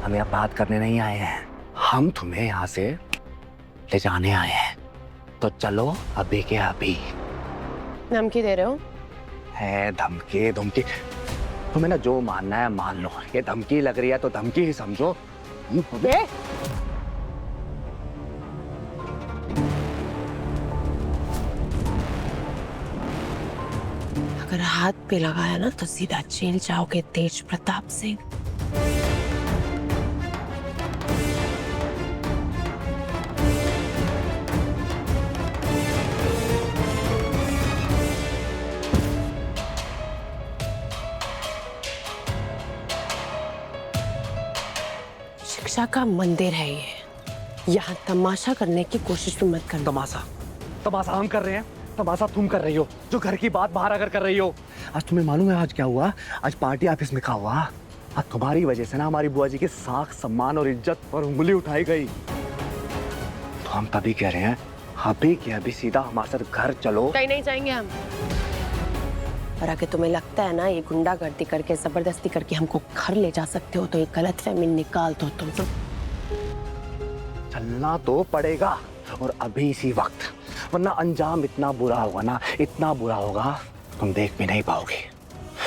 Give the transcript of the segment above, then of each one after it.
हम यहाँ बात करने नहीं आए हैं, हम तुम्हें यहाँ से ले जाने आए हैं। तो चलो अभी के अभी। धमकी दे रहे हो? है धमकी धमकी, तुम्हें ना जो मानना है मान लो। ये धमकी लग रही है तो धमकी ही समझो। अगर हाथ पे लगाया ना तो सीधा जेल जाओगे तेज प्रताप सिंह। शिक्षा का मंदिर है ये, यहाँ तमाशा करने की कोशिश भी मत करना। तमाशा? तमाशा हम कर रहे हैं? तमाशा तुम कर रही हो, जो घर की बात बाहर आकर कर रही हो। आज तुम्हें मालूम है आज क्या हुआ? आज पार्टी ऑफिस में क्या हुआ? आज तुम्हारी वजह से ना हमारी बुआ जी के साख सम्मान और इज्जत पर उंगली उठाई गई। तो हम तभी कह रहे हैं अभी के अभी सीधा हमारे साथ घर चलो। कहीं नहीं जाएंगे हम। और अगर तुम्हें लगता है ना ये गुंडागर्दी करके जबरदस्ती करके हमको घर ले जा सकते हो तो ये गलतफहमी निकाल दो तुम। चलना तो पड़ेगा और अभी इसी वक्त, वरना अंजाम इतना बुरा होगा ना, इतना बुरा होगा तुम देख भी नहीं पाओगे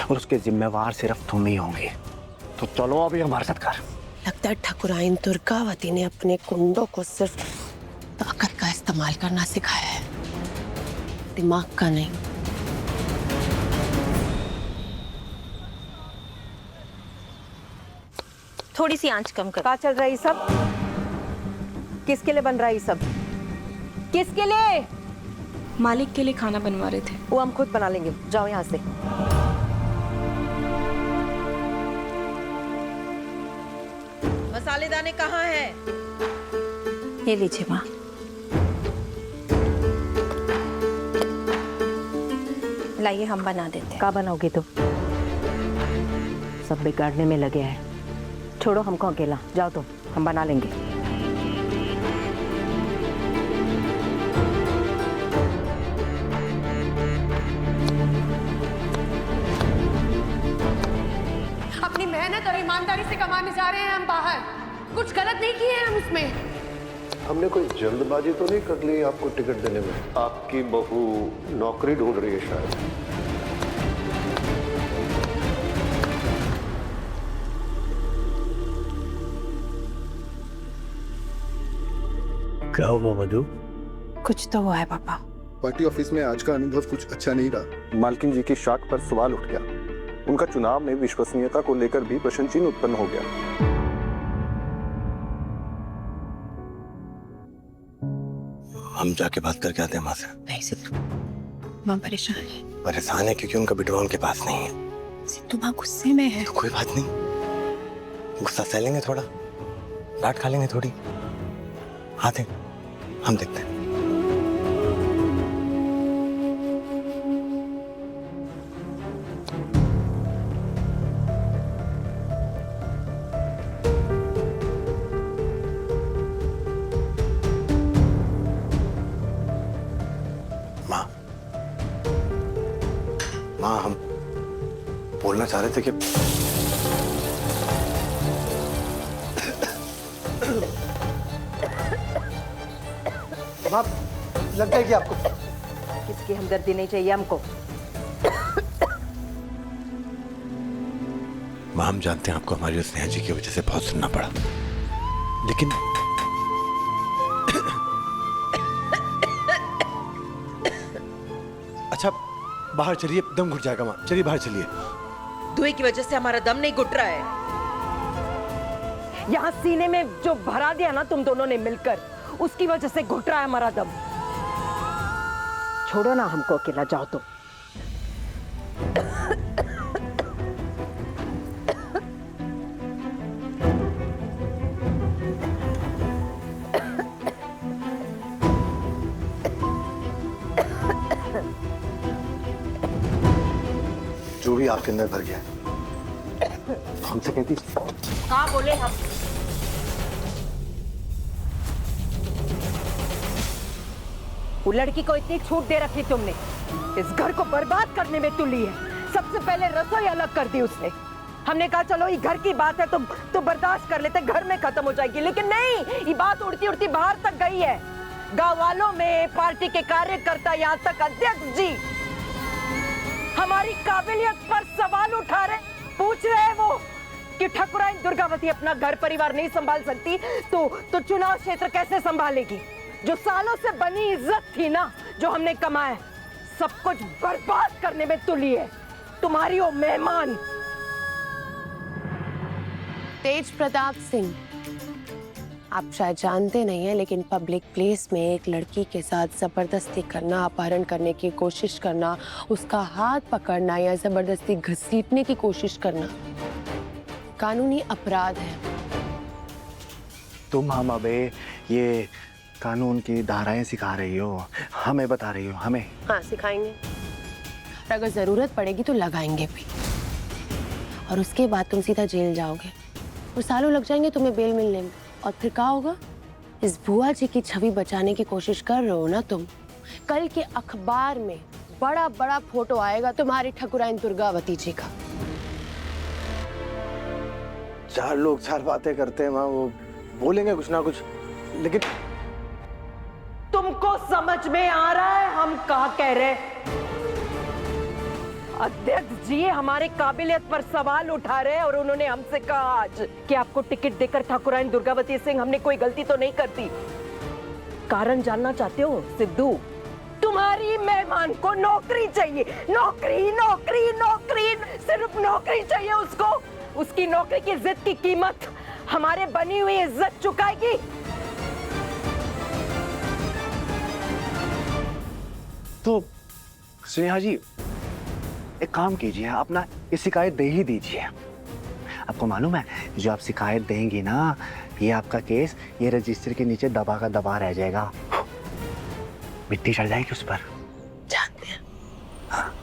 और उसके जिम्मेवार सिर्फ तुम ही होंगे। तो चलो अभी हमारे साथ घर। लगता है ठाकुराइन दुर्गावती ने अपने कुंडों को सिर्फ ताकत का इस्तेमाल करना सिखाया है, दिमाग का नहीं। थोड़ी सी आंच कम कर। क्या चल रहा है ये सब? किसके लिए बन रहा है ये सब? किसके लिए? मालिक के लिए खाना बनवा रहे थे। वो हम खुद बना लेंगे, जाओ यहाँ से। मसाले दाने कहाँ हैं? ये लीजिए माँ। लाइए हम बना देते हैं। क्या बनाओगे तुम? सब बिगाड़ने में लगे हैं। छोड़ो हमको अकेला, जाओ तुम, हम बना लेंगे। अपनी मेहनत और ईमानदारी से कमाने जा रहे हैं हम बाहर, कुछ गलत नहीं किए हैं हम उसमें। हमने कोई जल्दबाजी तो नहीं कर ली आपको टिकट देने में? आपकी बहू नौकरी ढूंढ रही है शायद। क्या हुआ मधु? कुछ तो हुआ है पापा। पार्टी ऑफिस में आज का अनुभव कुछ अच्छा नहीं रहा। मालकिन जी की शाख पर सवाल उठ गया। उनका चुनाव में विश्वसनीयता को लेकर भी प्रश्न चिन्ह उत्पन्न हो गया। हम जाके बात करके आते हैं माँ से। नहीं सिद्धू, माँ परेशान है। परेशान है क्योंकि उनका बिटवा उनके पास नहीं है। सिद्धू माँ गुस्से में है। तो कोई बात नहीं, गुस्सा सह लेंगे, थोड़ा डांट खा लेंगे थोड़ी। आते हैं, हम देखते हैं। माँ हम बोलना चाह रहे थे कि बाप लग जाएगी आपको। किसकी हमदर्दी नहीं चाहिए हमको। माँ हम जानते हैं आपको हमारी और स्नेहा जी की वजह से बहुत सुनना पड़ा, लेकिन अच्छा बाहर चलिए, दम घुट जाएगा माँ। चलिए बाहर चलिए। धुएं की वजह से हमारा दम नहीं घुट रहा है। यहाँ सीने में जो भरा दिया ना तुम दोनों ने मिलकर, उसकी वजह से घुट रहा है हमारा दम। छोड़ो ना हमको अकेला, जाओ तुम। जो भी आपके अंदर भर गया हमसे कहती। हाँ बोले हम। वो लड़की को इतनी छूट दे रखी तुमने, इस घर को बर्बाद करने में तुली है। सबसे पहले रसोई अलग कर दी उसने, हमने कहा चलो ये घर की बात है तो बर्दाश्त कर लेते, घर में खत्म हो जाएगी, लेकिन नहीं, ये बात उड़ती उड़ती बाहर तक गई है। गांव वालों में, पार्टी के कार्यकर्ता, यहाँ तक अध्यक्ष जी हमारी काबिलियत पर सवाल उठा रहे, पूछ रहे हैं वो कि ठाकुराइन दुर्गावती अपना घर परिवार नहीं संभाल सकती तो चुनाव क्षेत्र कैसे संभालेगी? जो सालों से बनी इज्जत थी ना, जो हमने कमाया, सब कुछ बर्बाद करने में तुली है तुम्हारी वो मेहमान। तेज प्रताप सिंह, आप शायद जानते नहीं है, लेकिन पब्लिक प्लेस में एक लड़की के साथ जबरदस्ती करना, अपहरण करने की कोशिश करना, उसका हाथ पकड़ना या जबरदस्ती घसीटने की कोशिश करना कानूनी अपराध है। तुम हम अबे ये कानून की धाराएं सिखा रही हो, हमें बता रही हो, हमें? हाँ, सिखाएंगे, और अगर जरूरत पड़ेगी तो लगाएंगे भी, और उसके बाद तुम सीधा जेल जाओगे और सालों लग जाएंगे तुम्हें बेल मिलने में। और फिर क्या होगा? इस बुआ जी की छवि बचाने की कोशिश कर रहे हो ना तुम, कल के अखबार में बड़ा बड़ा फोटो आएगा तुम्हारी ठाकुराइन दुर्गावती जी का। चार लोग चार बातें करते हैं माँ, वो बोलेंगे कुछ ना कुछ, लेकिन तुमको समझ में आ रहा है हम क्या कह रहे हैं? अध्यक्ष जी हमारे काबिलियत पर सवाल उठा रहे हैं और उन्होंने हमसे कहा आज कि आपको टिकट देकर ठाकुराइन दुर्गावती सिंह हमने कोई गलती तो नहीं कर दी। कारण जानना चाहते हो सिद्धू? तुम्हारी मेहमान को नौकरी चाहिए, नौकरी नौकरी नौकरी, सिर्फ नौकरी चाहिए उसको। उसकी नौकरी की जिद की कीमत हमारे बनी हुई इज्जत चुकाएगी। तो स्नेहा जी एक काम कीजिए, आप ना ये शिकायत दे ही दीजिए। आपको मालूम है जो आप शिकायत देंगी ना, ये आपका केस ये रजिस्टर के नीचे दबा का दबा रह जाएगा, मिट्टी चढ़ जाएगी उस पर। जानते हैं, हाँ,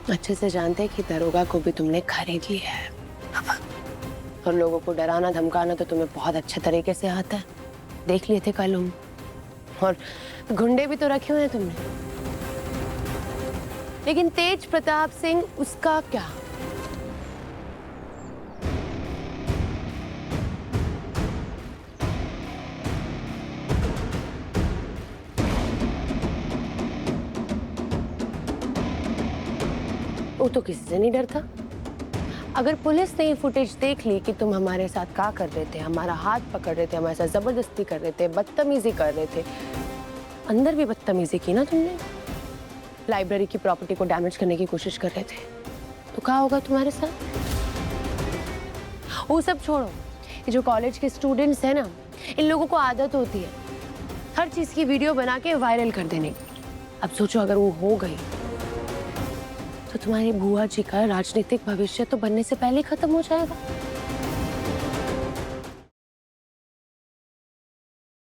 अच्छे से जानते हैं कि दरोगा को भी तुमने खरीद लिया है, और लोगों को डराना धमकाना तो तुम्हें बहुत अच्छे तरीके से आता है, देख लिए थे कल हम। और गुंडे भी तो रखे हुए हैं तुमने। लेकिन तेज प्रताप सिंह, उसका क्या? वो तो किसी से नहीं डरता। अगर पुलिस ने ये फुटेज देख ली कि तुम हमारे साथ क्या कर रहे थे, हमारा हाथ पकड़ रहे थे, हमारे साथ जबरदस्ती कर रहे थे, बदतमीजी कर रहे थे, अंदर भी बदतमीजी की ना तुमने, लाइब्रेरी की प्रॉपर्टी को डैमेज करने की कोशिश कर रहे थे, तो क्या होगा तुम्हारे साथ? वो सब छोड़ो, ये जो कॉलेज के स्टूडेंट्स हैं ना, इन लोगों को आदत होती है हर चीज की वीडियो बना के वायरल कर देने की। अब सोचो अगर वो हो गई तो तुम्हारी बुआ जी का राजनीतिक भविष्य तो बनने से पहले ही खत्म हो जाएगा।